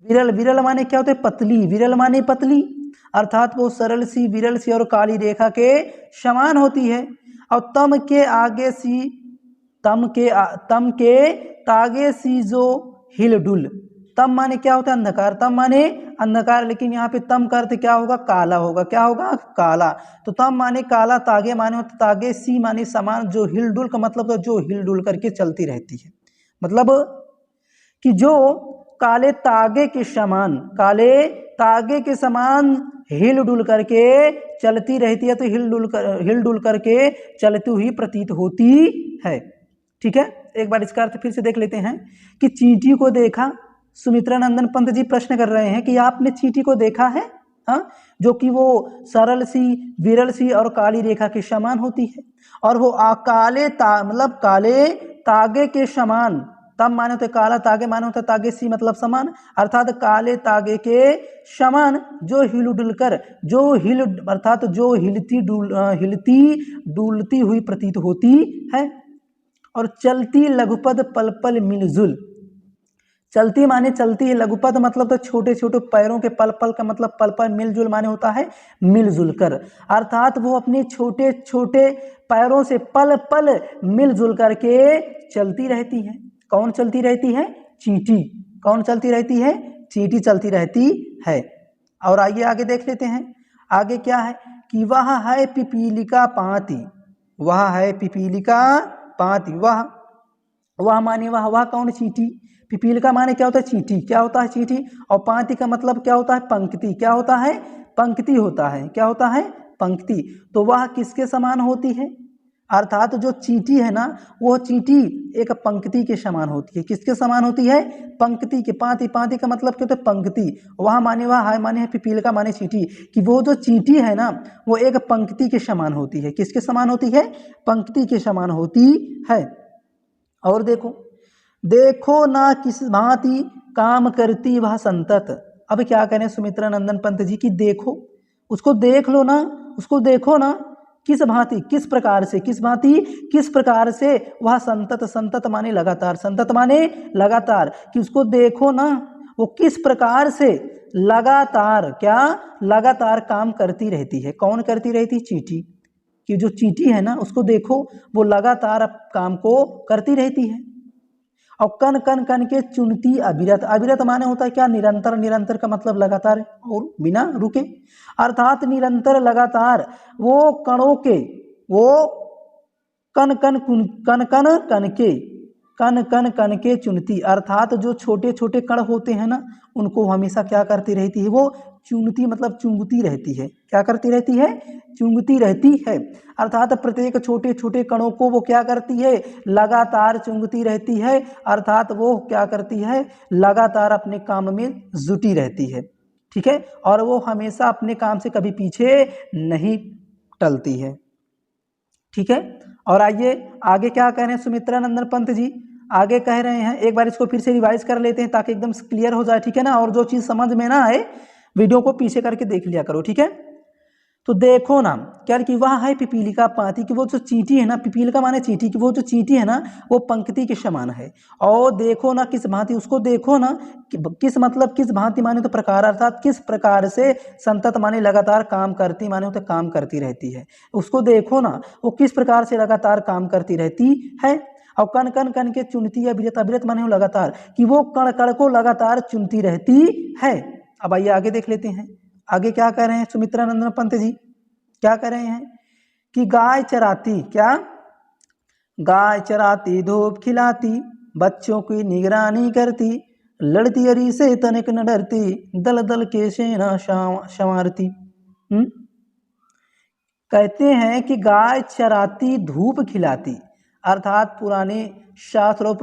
विरल, विरल माने क्या होता है? पतली, विरल माने पतली, अर्थात वो सरल सी, विरल सी और काली रेखा के समान होती है। और तम के आगे सी, तम के तागे सी जो हिलडुल, तम माने क्या होता है? अंधकार, तम माने अंधकार, लेकिन यहाँ पे तम का अर्थ क्या होगा? काला होगा। क्या होगा? काला। तो तम माने काला, तागे माने होता तागे, सी माने समान, जो हिलडुल का मतलब है जो हिलडुल करके चलती रहती है, मतलब कि जो काले तागे के समान, काले तागे के समान हिलडुल करके चलती रहती है। तो हिलडुल करके चलती हुई प्रतीत होती है। ठीक है, एक बार इसका अर्थ फिर से देख लेते हैं कि चींटी को देखा। सुमित्रा नंदन पंत जी प्रश्न कर रहे हैं कि आपने चींटी को देखा है? हाँ, जो कि वो सरल सी, विरल सी और काली रेखा के समान होती है, और वो मतलब काले तागे के समान, तब माने होते काला, तागे माने होता तागे, सी मतलब समान, अर्थात काले तागे के समान जो हिलडुलकर, अर्थात जो हिलती डुलती हुई प्रतीत होती है। और चलती लघुपद पल पल मिलजुल, चलती माने चलती है, लघुपद मतलब तो छोटे छोटे पैरों के, पल पल का मतलब पल पल, मिलजुल माने होता है मिलजुल कर, अर्थात वो अपने छोटे छोटे पैरों से पल पल मिलजुल करके चलती रहती है। कौन चलती रहती है? चींटी। कौन चलती रहती है? चींटी चलती रहती है। और आइए आगे देख लेते हैं, आगे क्या है कि वह है पिपीलिका पाती, वह है पिपीलिका पाती, वह माने वह कौन? चींटी। पिपीलिका माने क्या होता है? चींटी। क्या होता है? चींटी। और पाती का मतलब क्या होता है? पंक्ति। क्या होता है? पंक्ति होता है। क्या होता है? पंक्ति। तो वह किसके समान होती है? अर्थात जो चींटी है ना, वो चींटी एक पंक्ति के समान होती है। किसके समान होती है? पंक्ति के। पाती, पाती का मतलब क्या होता है? पंक्ति। वह माने वह है माने है, पिपीलिका माने चींटी, कि वो जो चींटी है ना, वो एक पंक्ति के समान होती है। किसके समान होती है? पंक्ति के समान होती है। और देखो ना किस भांति काम करती वह संतत। अब क्या करें सुमित्रा नंदन पंत जी की, देखो, उसको देख लो ना, उसको देखो ना, किस भांति, किस प्रकार से, किस भांति, किस प्रकार से वह संतत, संतत माने लगातार, संतत माने लगातार, कि उसको देखो ना, वो किस प्रकार से लगातार, क्या लगातार काम करती रहती है। कौन करती रहती? चींटी। कि जो चींटी है ना, उसको देखो, वो लगातार काम को करती रहती है। और कन कन कन के चुनती अविरत, अविरत माने होता है क्या? निरंतर, निरंतर का मतलब लगातार और बिना रुके, अर्थात निरंतर लगातार वो कणों के, वो कन कन कन कन कन के, कन कन कन के चुनती, अर्थात जो छोटे छोटे कण होते हैं ना, उनको हमेशा क्या करती रहती है? वो चुनती मतलब चुंगती रहती है। क्या करती रहती है? चुंगती रहती है, अर्थात प्रत्येक छोटे छोटे कणों को वो क्या करती है? लगातार चुंगती रहती है, अर्थात वो क्या करती है? लगातार अपने काम में जुटी रहती है। ठीक है, और वो हमेशा अपने काम से कभी पीछे नहीं टलती है। ठीक है, और आइए आगे क्या कह रहे हैं सुमित्रा नंदन पंत जी, आगे कह रहे हैं, एक बार इसको फिर से रिवाइज कर लेते हैं ताकि एकदम क्लियर हो जाए। ठीक है ना, और जो चीज समझ में ना आए वीडियो को पीछे करके देख लिया करो। ठीक है, तो देखो ना क्या कि वह है पिपीलिका पाती, कि वो जो चींटी है ना, पिपीलिका माने चींटी, कि वो जो चींटी है ना, वो पंक्ति के समान है। और देखो ना किस भांति, उसको देखो ना, किस मतलब किस भांति माने तो प्रकार, अर्थात किस प्रकार से, संतत माने लगातार, काम करती माने तो काम करती रहती है। उसको देखो ना, वो किस प्रकार से लगातार काम करती रहती है। और कन कन कन के चुनती अविरत, अविरत माने लगातार, कि वो कण कण को लगातार चुनती रहती है। अब आइए आगे देख लेते हैं, आगे क्या कह रहे हैं सुमित्रा नंदन पंत जी, क्या कह रहे हैं कि गाय चराती, क्या? गाय चराती, धूप खिलाती, बच्चों की निगरानी करती, लड़ती अरी से तनिक न डरती, दल दल के सेना संवारती। कहते हैं कि गाय चराती, धूप खिलाती, अर्थात पुराने शास्त्रों,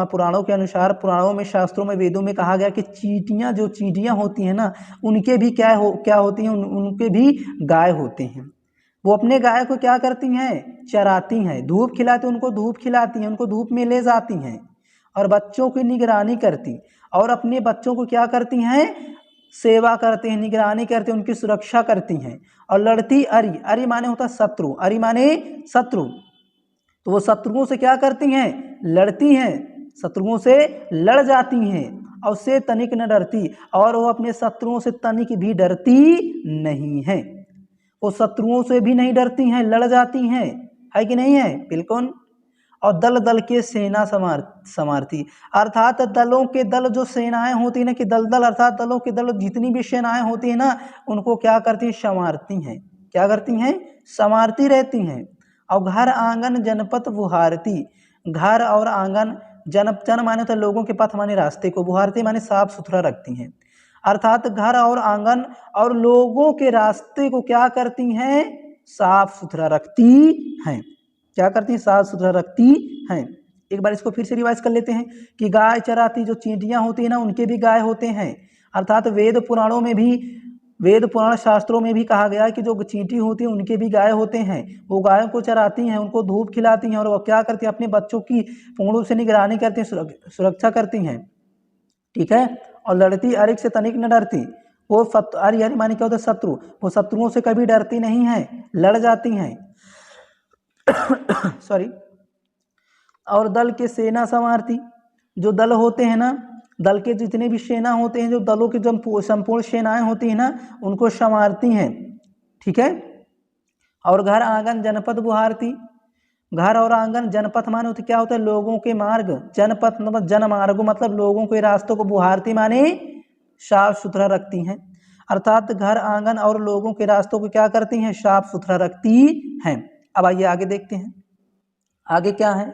पुराणों के अनुसार, पुराणों में, शास्त्रों में, वेदों में कहा गया कि चींटियां, जो चींटियां होती हैं ना, उनके भी क्या होती हैं? उनके भी गाय होते हैं। वो अपने गाय को क्या करती हैं? चराती हैं। धूप खिलाती, उनको धूप खिलाती हैं, उनको धूप में ले जाती हैं, और बच्चों की निगरानी करती, और अपने बच्चों को क्या करती हैं? सेवा करते हैं, निगरानी करते हैं, उनकी सुरक्षा करती हैं। और लड़ती अरि, अरि माने होता शत्रु, अरि माने शत्रु, तो वो शत्रुओं से क्या करती हैं? लड़ती हैं, शत्रुओं से लड़ जाती हैं। और से तनिक न डरती, और वो अपने शत्रुओं से तनिक भी डरती नहीं है। वो शत्रुओं से भी नहीं डरती हैं, लड़ जाती हैं, है कि नहीं है? बिल्कुल। और दल दल के सेना समारती, अर्थात दलों के दल जो सेनाएं होती हैं ना, कि दल दल अर्थात दलों के दल जितनी भी सेनाएं होती हैं ना, उनको क्या करती हैं? संवारती हैं। क्या करती हैं? संवारती रहती हैं। और घर आंगन जनपथ बुहारती, घर और आंगन, जन माने तो लोगों के पथ माने रास्ते को, बुहारती माने साफ सुथरा रखती हैं। अर्थात घर और आंगन और लोगों के रास्ते को क्या करती हैं? साफ सुथरा रखती हैं। क्या करती हैं? साफ सुथरा रखती हैं। एक बार इसको फिर से रिवाइज कर लेते हैं कि गाय चराती, जो चींटियां होती हैं ना, उनके भी गाय होते हैं। अर्थात वेद पुराणों में भी, वेद पुराण शास्त्रों में भी कहा गया है कि जो चींटी होती है उनके भी गाय होते हैं। वो गायों को चराती हैं, उनको धूप खिलाती हैं, और वो क्या करती हैं? अपने बच्चों की पूर्ण रूप से निगरानी करती हैं, सुरक्षा करती हैं। ठीक है। और लड़ती अरिक से तनिक न डरती, वो अरि अरि माने क्या होता है? शत्रु। वो शत्रुओं से कभी डरती नहीं है, लड़ जाती हैं। सॉरी। और दल के सेना संवारती, जो दल होते हैं ना, दल के जितने भी सेना होते हैं, जो दलों की जो संपूर्ण सेनाएं होती हैं ना, उनको संवारती हैं। ठीक है। और घर आंगन जनपद बुहारती, घर और आंगन, जनपथ माने होते क्या होता है? लोगों के मार्ग, जनपथ मतलब जनमार्ग, मतलब लोगों के रास्तों को, बुहारती माने साफ सुथरा रखती हैं। अर्थात घर आंगन और लोगों के रास्तों को क्या करती हैं? साफ सुथरा रखती हैं। अब आइए आगे देखते हैं, आगे क्या है?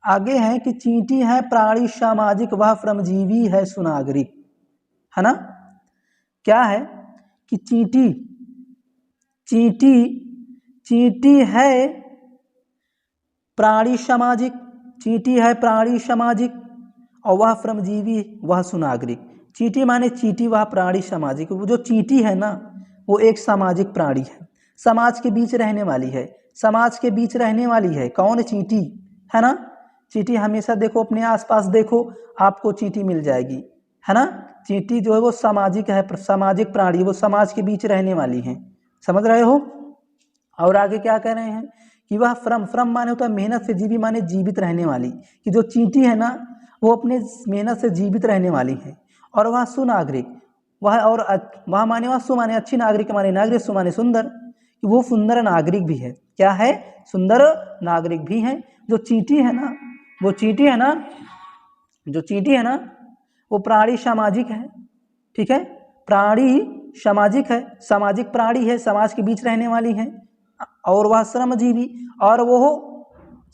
आगे है कि चींटी है प्राणी सामाजिक, वह श्रमजीवी है सुनागरिक, है ना? क्या है कि चींटी, चींटी चींटी है प्राणी सामाजिक, चींटी है प्राणी सामाजिक, और वह श्रमजीवी, वह सुनागरिक। चींटी माने चींटी, वह प्राणी सामाजिक। वो जो चींटी है ना, वो एक सामाजिक प्राणी है, समाज के बीच रहने वाली है, समाज के बीच रहने वाली है। कौन? चींटी, है ना? चींटी हमेशा देखो अपने आसपास देखो, आपको चींटी मिल जाएगी, है ना? चींटी जो है वो सामाजिक है, सामाजिक प्राणी, वो समाज के बीच रहने वाली है। समझ रहे हो? और आगे क्या कह रहे हैं कि वह श्रम माने होता है मेहनत से जीवी, माने जीवित रहने वाली, कि जो चींटी है ना, वो अपने मेहनत से जीवित रहने वाली है। और वह सुनागरिक, वह और वह माने, वह सु माने अच्छी, नागरिक माने नागरिक, सु माने सुंदर, कि वो सुंदर नागरिक भी है। क्या है? सुंदर नागरिक भी है। जो चींटी है ना, वो चींटी है ना, जो चींटी है ना, वो प्राणी सामाजिक है। ठीक है। प्राणी सामाजिक है, सामाजिक प्राणी है, समाज के बीच रहने वाली है। और वह श्रमजीवी, और वो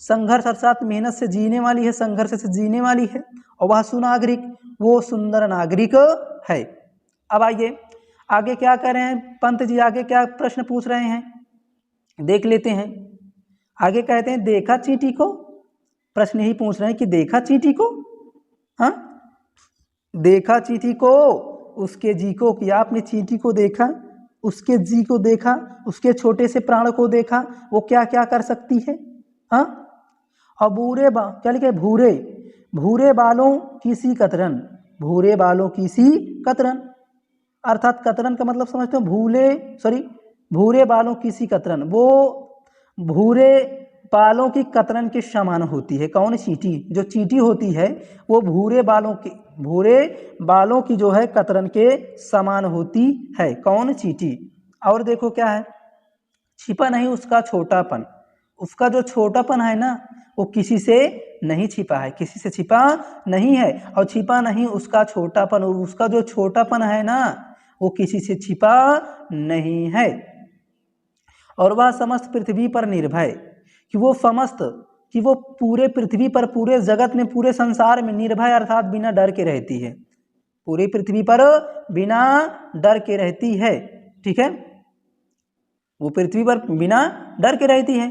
संघर्ष अर्थात मेहनत से जीने वाली है, संघर्ष से जीने वाली है। और वह सुनागरिक, वो सुंदर नागरिक है। अब आइए आगे क्या कह रहे हैं पंत जी, आगे क्या प्रश्न पूछ रहे हैं देख लेते हैं। आगे कहते हैं देखा चींटी को, प्रश्न ही पूछ रहे हैं कि देखा चींटी को, हाँ देखा चींटी को, उसके जी को, किया आपने चींटी को देखा, उसके जी को देखा, उसके छोटे से प्राण को देखा, वो क्या क्या कर सकती है, हाँ। और क्या लिखे? भूरे भूरे बालों की सी कतरन, भूरे बालों की सी कतरन, अर्थात कतरन का मतलब समझते हो? भूरे बालों की सी कतरन, वो भूरे बालों की कतरन के समान होती है। कौन? चींटी। जो चींटी होती है वो भूरे बालों की जो है कतरन के समान होती है। कौन? चींटी। और देखो क्या है, छिपा नहीं उसका छोटापन, उसका जो छोटापन है ना, वो किसी से नहीं छिपा है, किसी से छिपा नहीं है। और छिपा नहीं उसका छोटापन, उसका जो छोटापन है ना, वो किसी से छिपा नहीं है। और वह समस्त पृथ्वी पर निर्भय, कि वो पूरे पृथ्वी पर, पूरे जगत में, पूरे संसार में निर्भय अर्थात बिना डर के रहती है, पूरी पृथ्वी पर बिना डर के रहती है। ठीक है। वो पृथ्वी पर बिना डर के रहती है,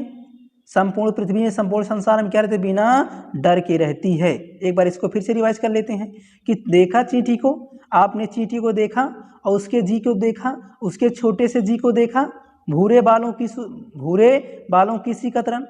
संपूर्ण पृथ्वी में, संपूर्ण संसार में क्या रहती है? बिना डर के रहती है। एक बार इसको फिर से रिवाइज कर लेते हैं कि देखा चींटी को, आपने चींटी को देखा, और उसके जी को देखा, उसके छोटे से जी को देखा, भूरे बालों की सी कतरन।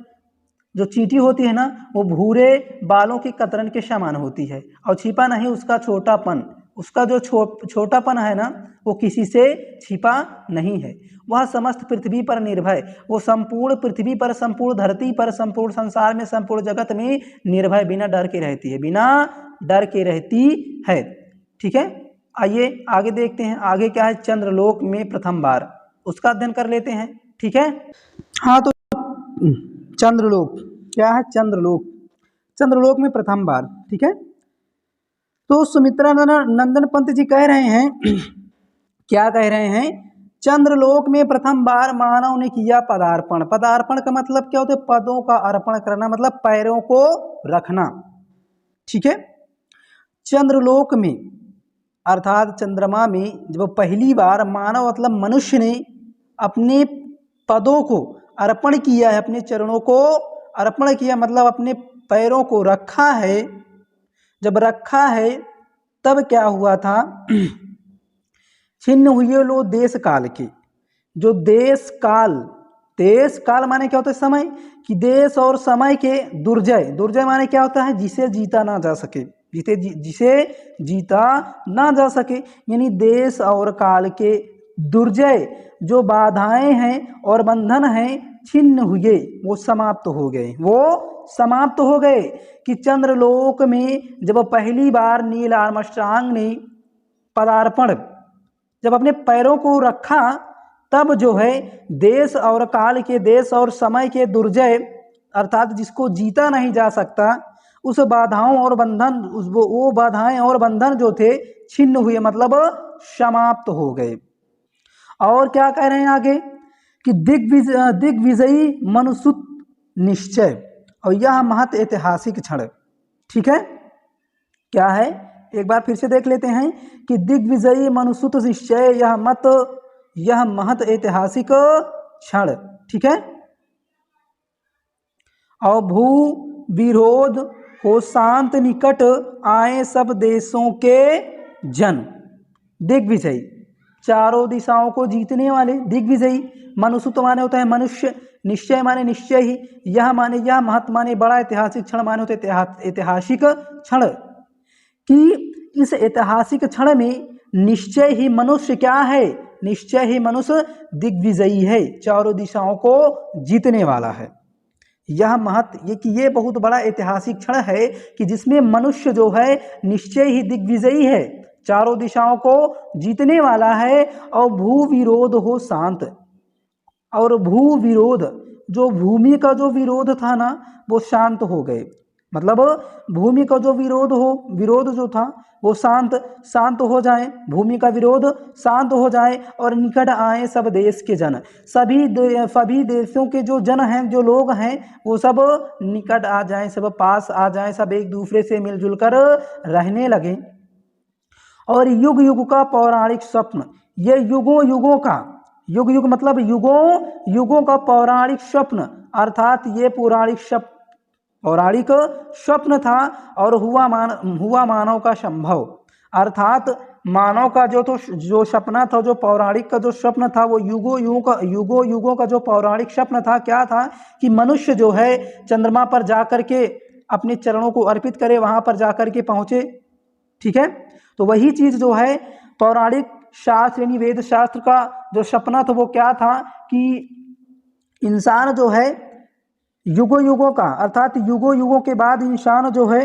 जो चींटी होती है ना, वो भूरे बालों की कतरन के समान होती है। और छिपा नहीं उसका छोटापन, उसका जो छोटापन है ना, वो किसी से छिपा नहीं है। वह समस्त पृथ्वी पर निर्भय, वो संपूर्ण पृथ्वी पर, संपूर्ण धरती पर, संपूर्ण संसार में, संपूर्ण जगत में निर्भय, बिना डर के रहती है, बिना डर के रहती है। ठीक है, आइए आगे देखते हैं। आगे क्या है, चंद्रलोक में प्रथम बार, उसका अध्ययन कर लेते हैं। ठीक है, हाँ तो चंद्रलोक क्या है, चंद्रलोक, चंद्रलोक में प्रथम बार। ठीक है, तो सुमित्रा नंदन पंत जी कह रहे हैं क्या कह रहे हैं, चंद्रलोक में प्रथम बार मानव ने किया पदार्पण। पदार्पण का मतलब क्या होता है, पदों का अर्पण करना, मतलब पैरों को रखना। ठीक है, चंद्रलोक में अर्थात चंद्रमा में जब पहली बार मानव मतलब मनुष्य ने अपने पदों को अर्पण किया है, अपने चरणों को अर्पण किया, मतलब अपने पैरों को रखा है। जब रखा है तब क्या हुआ था, छिन्न हुए लो देश काल के, जो देश काल माने क्या होता है, समय, कि देश और समय के दुर्जय, दुर्जय माने क्या होता है, जिसे जीता ना जा सके, जिसे जीता ना जा सके, यानी देश और काल के दुर्जय जो बाधाएं हैं और बंधन हैं छिन्न हुए, वो समाप्त हो गए, वो समाप्त हो गए। कि चंद्रलोक में जब पहली बार नील आर्मस्ट्रांग ने पदार्पण, जब अपने पैरों को रखा, तब जो है देश और काल के, देश और समय के दुर्जय अर्थात जिसको जीता नहीं जा सकता, उस बाधाओं और बंधन, वो बाधाएं और बंधन जो थे छिन्न हुए, मतलब समाप्त हो गए। और क्या कह रहे हैं आगे, कि दिग्विजयी मनुसुत निश्चय, और यह महत ऐतिहासिक क्षण। ठीक है, क्या है, एक बार फिर से देख लेते हैं कि दिग्विजयी मनुसुत निश्चय, यह महत ऐतिहासिक क्षण। ठीक है, और भू विरोध हो शांत निकट आए सब देशों के जन। दिग्विजयी, चारों दिशाओं को जीतने वाले, दिग्विजयी। मनुसुत माने होता है मनुष्य, निश्चय माने निश्चय ही, यह माने यह, महत माने बड़ा, ऐतिहासिक क्षण माने होते ऐतिहासिक क्षण। कि इस ऐतिहासिक क्षण में निश्चय ही मनुष्य क्या है, निश्चय ही मनुष्य दिग्विजयी है, चारों दिशाओं को जीतने वाला है। यह महत, ये कि ये बहुत बड़ा ऐतिहासिक क्षण है कि जिसमें मनुष्य जो है निश्चय ही दिग्विजयी है, चारों दिशाओं को जीतने वाला है। और भू विरोध हो शांत, और भू विरोध, जो भूमि का जो विरोध था ना, वो शांत हो गए, मतलब भूमि का जो विरोध जो था वो शांत हो जाए, भूमि का विरोध शांत हो जाए। और निकट आए सब देश के जन, सभी देशों के जो जन हैं, जो लोग हैं, वो सब निकट आ जाएं, सब पास आ जाएं, सब एक दूसरे से मिलजुल कर रहने लगे। और युग युग का पौराणिक स्वप्न, ये युगों का, युग मतलब युगों का पौराणिक स्वप्न, अर्थात ये पौराणिक स्वप्न था। और हुआ मानव का संभव, अर्थात मानव का जो सपना था, जो पौराणिक का जो स्वप्न था, वो युगों का जो पौराणिक स्वप्न था, क्या था, कि मनुष्य जो है चंद्रमा पर जाकर के अपने चरणों को अर्पित करे, वहां पर जाकर के पहुंचे। ठीक है, तो वही चीज जो है पौराणिक शास्त्र यानी वेद शास्त्र का जो सपना था, वो क्या था, कि इंसान जो है युगों का, अर्थात युगों के बाद इंसान जो है,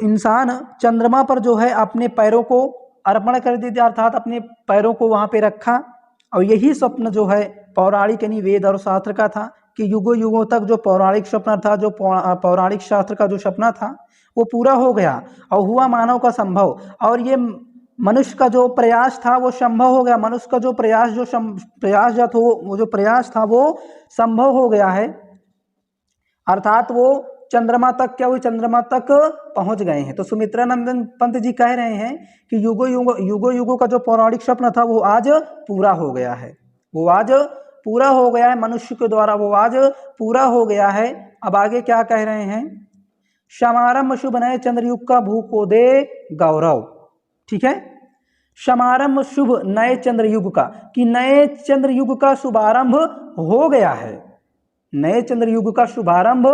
इंसान चंद्रमा पर जो है अपने पैरों को अर्पण कर दिया, अर्थात अपने पैरों को वहां पे रखा। और यही स्वप्न जो है पौराणिक यानी वेद और शास्त्र का था, कि युगों तक जो पौराणिक स्वप्न था, जो पौराणिक शास्त्र का जो सपना था, वो पूरा हो गया और हुआ मानव का संभव। और ये मनुष्य का जो प्रयास था वो संभव हो गया, मनुष्य का जो प्रयास वो जो प्रयास था वो संभव हो गया है, अर्थात वो चंद्रमा तक क्या हुई, चंद्रमा तक पहुंच गए हैं। तो सुमित्रा नंदन पंत जी कह रहे हैं कि युगों का जो पौराणिक स्वप्न था वो आज पूरा हो गया है, वो आज पूरा हो गया है, मनुष्य के द्वारा वो आज पूरा हो गया है। अब आगे क्या कह रहे हैं, समारंभ शुभ नए चंद्रयुग का भू को दे गौरव। ठीक है, समारंभ शुभ नए चंद्रयुग का, कि नए चंद्रयुग का शुभारंभ हो गया है, नए चंद्रयुग का शुभारंभ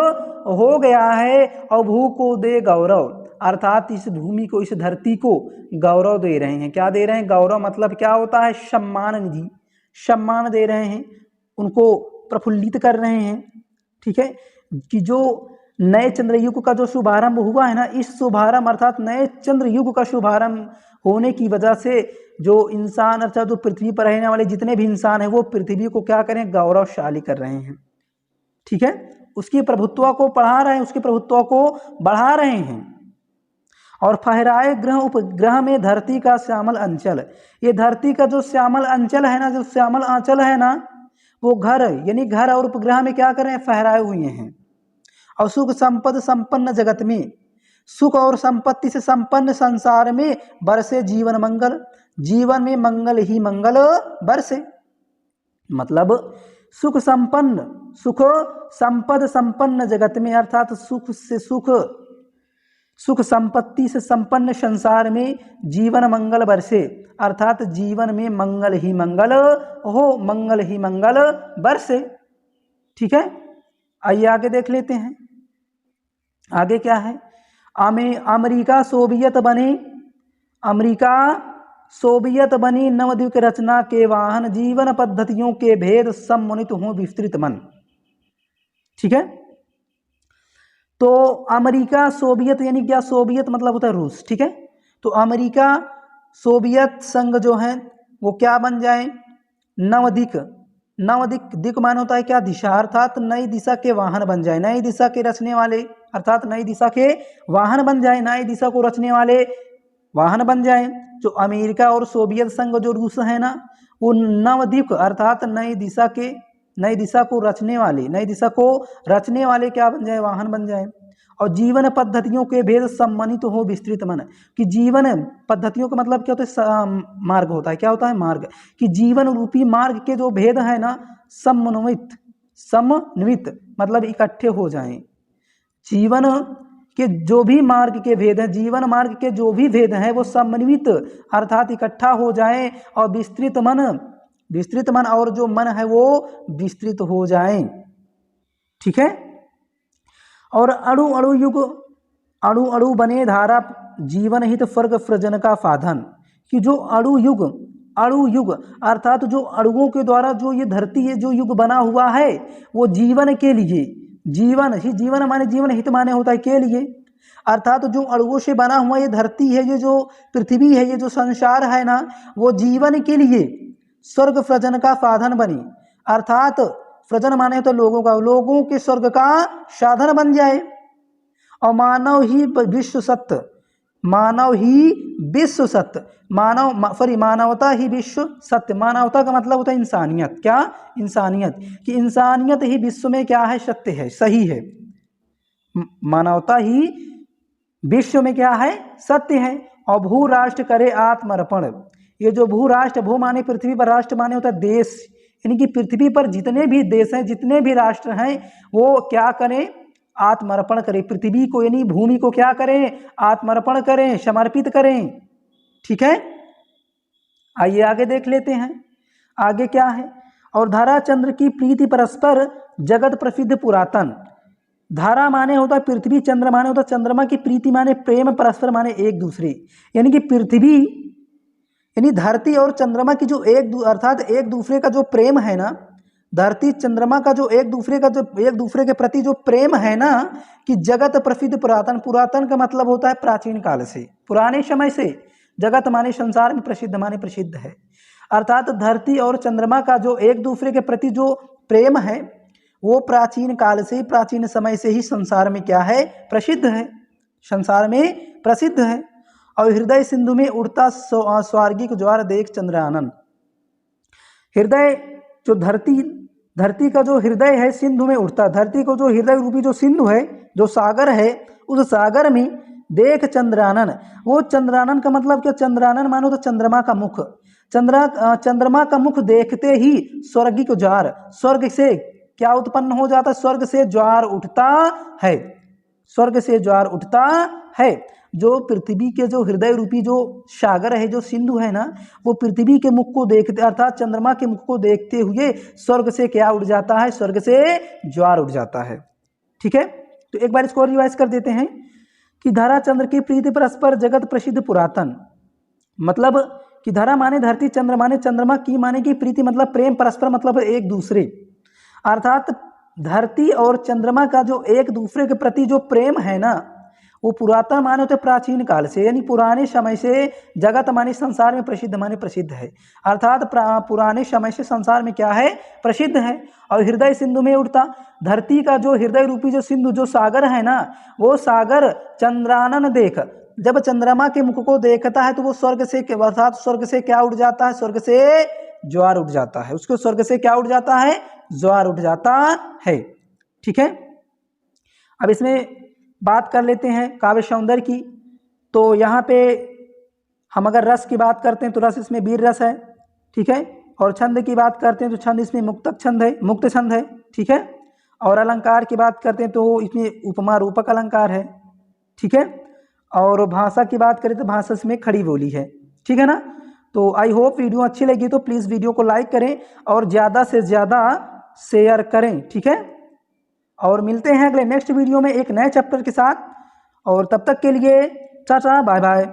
हो गया है। और भू को दे गौरव, अर्थात इस भूमि को, इस धरती को गौरव दे रहे हैं। क्या दे रहे हैं, गौरव मतलब क्या होता है, सम्मान निधि, सम्मान दे रहे हैं, उनको प्रफुल्लित कर रहे हैं। ठीक है, कि जो नए चंद्र युग का जो शुभारंभ हुआ है ना, इस शुभारंभ अर्थात नए चंद्र युग का शुभारंभ होने की वजह से जो इंसान अर्थात जो पृथ्वी पर रहने वाले जितने भी इंसान हैं वो पृथ्वी को क्या करें, गौरवशाली कर रहे हैं। ठीक है, उसकी प्रभुत्व को बढ़ा रहे हैं, उसकी प्रभुत्व को बढ़ा रहे हैं। और फहराए ग्रह उपग्रह में धरती का श्यामल अंचल, ये धरती का जो श्यामल अंचल है ना, जो श्यामल आंचल है ना, वो घर यानी घर और उपग्रह में क्या कर रहे हैं, फहराए हुए हैं। और सुख संपद संपन्न जगत में, सुख और संपत्ति से संपन्न संसार में बरसे जीवन मंगल, जीवन में मंगल ही मंगल बरसे। मतलब सुख संपन्न, सुख संपद संपन्न जगत में अर्थात सुख से सुख, सुख संपत्ति से संपन्न संसार में जीवन मंगल बरसे, अर्थात जीवन में मंगल ही मंगल हो, मंगल ही मंगल बरसे। ठीक है, आइए आगे देख लेते हैं। आगे क्या है, अमेरिका सोवियत बने, अमेरिका सोवियत बनी नवद्वीप रचना के वाहन, जीवन पद्धतियों के भेद सम्मोहित हो विस्तृत मन। ठीक है, तो अमेरिका सोवियत यानी क्या, सोवियत मतलब होता है रूस। ठीक है, तो अमेरिका सोवियत संघ जो है वो क्या बन जाए, नवदिक, नवदिक दिक मान होता है क्या, दिशा, अर्थात नई दिशा के वाहन बन जाए, नई दिशा के रचने वाले, अर्थात नई दिशा के वाहन बन जाए, नई दिशा को रचने वाले वाहन बन जाए। जो अमेरिका और सोवियत संघ जो रूस है ना, वो नवदिक अर्थात नई दिशा के, नई दिशा को रचने वाले, नई दिशा को रचने वाले क्या बन जाए, वाहन बन जाए। और जीवन पद्धतियों के भेद सम्मानित हो विस्तृत मन, कि जीवन पद्धतियों का मतलब क्या होता है, मार्ग होता है, क्या होता है, मार्ग, कि जीवन रूपी मार्ग के जो भेद है ना, समन्वित, समन्वित मतलब इकट्ठे हो जाएं। जीवन के जो भी मार्ग के भेद हैं, जीवन मार्ग के जो भी भेद हैं वो समन्वित अर्थात इकट्ठा हो जाएं, और विस्तृत मन, विस्तृत मन और जो मन है वो विस्तृत हो जाएं। ठीक है, और अणु अणु युग, अणु अणु बने धारा जीवन हित स्वर्ग सृजन का साधन, कि जो अणु युग, अणु युग अर्थात जो अणुओं के द्वारा जो ये धरती है, जो युग बना हुआ है वो जीवन के लिए, जीवन ही, जीवन माने जीवन हित माने होता है के लिए, अर्थात जो अणुओं से बना हुआ ये धरती है, ये जो पृथ्वी है, ये जो संसार है ना, वो जीवन के लिए स्वर्ग सृजन का साधन बनी, अर्थात सृजन माने तो लोगों का, लोगों के स्वर्ग का साधन बन जाए। और मानव ही विश्व सत्य, मानव ही विश्व सत्य, मानव सॉरी मानवता ही विश्व सत्य, मानवता का मतलब होता है इंसानियत, क्या, इंसानियत, कि इंसानियत ही विश्व में क्या है, सत्य है, सही है, मानवता ही विश्व में क्या है, सत्य है। और भू राष्ट्र करे आत्मर्पण, ये जो भू राष्ट्र, भू माने पृथ्वी पर, राष्ट्र माने होता है देश, यानी कि पृथ्वी पर जितने भी देश हैं, जितने भी राष्ट्र हैं वो क्या करें, आत्मर्पण करें, पृथ्वी को यानी भूमि को क्या करें, आत्मर्पण करें, समर्पित करें। ठीक है, आइए आगे देख लेते हैं। आगे क्या है, और धारा चंद्र की प्रीति परस्पर जगत प्रसिद्ध पुरातन, धारा माने होता है पृथ्वी, चंद्र माने होता है चंद्रमा, की प्रीति माने प्रेम, परस्पर माने एक दूसरे, यानी कि पृथ्वी यानी धरती और चंद्रमा की जो अर्थात एक दूसरे का जो प्रेम है ना, धरती चंद्रमा का जो एक दूसरे के प्रति जो प्रेम है ना, कि जगत प्रसिद्ध पुरातन, पुरातन का मतलब होता है प्राचीन काल से, पुराने समय से, जगत माने संसार में, प्रसिद्ध माने प्रसिद्ध है, अर्थात धरती और चंद्रमा का जो एक दूसरे के प्रति जो प्रेम है वो प्राचीन काल से, प्राचीन समय से ही संसार में क्या है, प्रसिद्ध है, संसार में प्रसिद्ध है। और हृदय सिंधु में उड़ता स्वर्गिक ज्वार देख चंद्रानन, हृदय जो धरती का जो हृदय है सिंधु में उठता, धरती को जो हृदय रूपी जो सिंधु है, जो सागर है, उस सागर में देख चंद्रानन, वो चंद्रानन का मतलब क्या, चंद्रानन मानो तो चंद्रमा का मुख, चंद्रमा का मुख देखते ही स्वर्गिक ज्वार, स्वर्ग से क्या उत्पन्न हो जाता, स्वर्ग से ज्वार उठता है, स्वर्ग से ज्वार उठता है। जो पृथ्वी के जो हृदय रूपी जो सागर है, जो सिंधु है ना, वो पृथ्वी के मुख को देखते अर्थात चंद्रमा के मुख को देखते हुए स्वर्ग से क्या उठ जाता है, स्वर्ग से ज्वार उठ जाता है। ठीक है, तो एक बार इसको रिवाइज कर देते हैं कि धरा चंद्र की प्रीति परस्पर जगत प्रसिद्ध पुरातन, मतलब कि धरा माने धरती, चंद्र माने चंद्रमा, की माने की प्रीति मतलब प्रेम, परस्पर मतलब एक दूसरे, अर्थात धरती और चंद्रमा का जो एक दूसरे के प्रति जो प्रेम है ना, वो पुरातन माने होते प्राचीन काल से, यानी पुराने समय से जगत माने संसार में प्रसिद्ध माने प्रसिद्ध है। अर्थात पुराने समय से संसार में क्या है, प्रसिद्ध है। और हृदय सिंधु में उठता, धरती का जो हृदय रूपी जो सिंधु जो सागर है ना, वो सागर चंद्रानन देख, जब चंद्रमा के मुख को देखता है तो वो स्वर्ग से, अर्थात स्वर्ग से क्या उठ जाता है, स्वर्ग से ज्वार उठ जाता है। उसको स्वर्ग से क्या उठ जाता है, ज्वार उठ जाता है। ठीक है, अब इसमें बात कर लेते हैं काव्य सौंदर्य की। तो यहाँ पे हम अगर रस की बात करते हैं तो रस इसमें वीर रस है। ठीक है, और छंद की बात करते हैं तो छंद इसमें मुक्तक छंद है, मुक्त छंद है। ठीक है, और अलंकार की बात करते हैं तो इसमें उपमा रूपक अलंकार है। ठीक है, और भाषा की बात करें तो भाषा इसमें खड़ी बोली है। ठीक है ना। तो आई होप वीडियो अच्छी लगी तो प्लीज़ वीडियो को लाइक करें और ज़्यादा से ज़्यादा शेयर करें। ठीक है, और मिलते हैं अगले नेक्स्ट वीडियो में एक नए चैप्टर के साथ, और तब तक के लिए टाटा बाय बाय।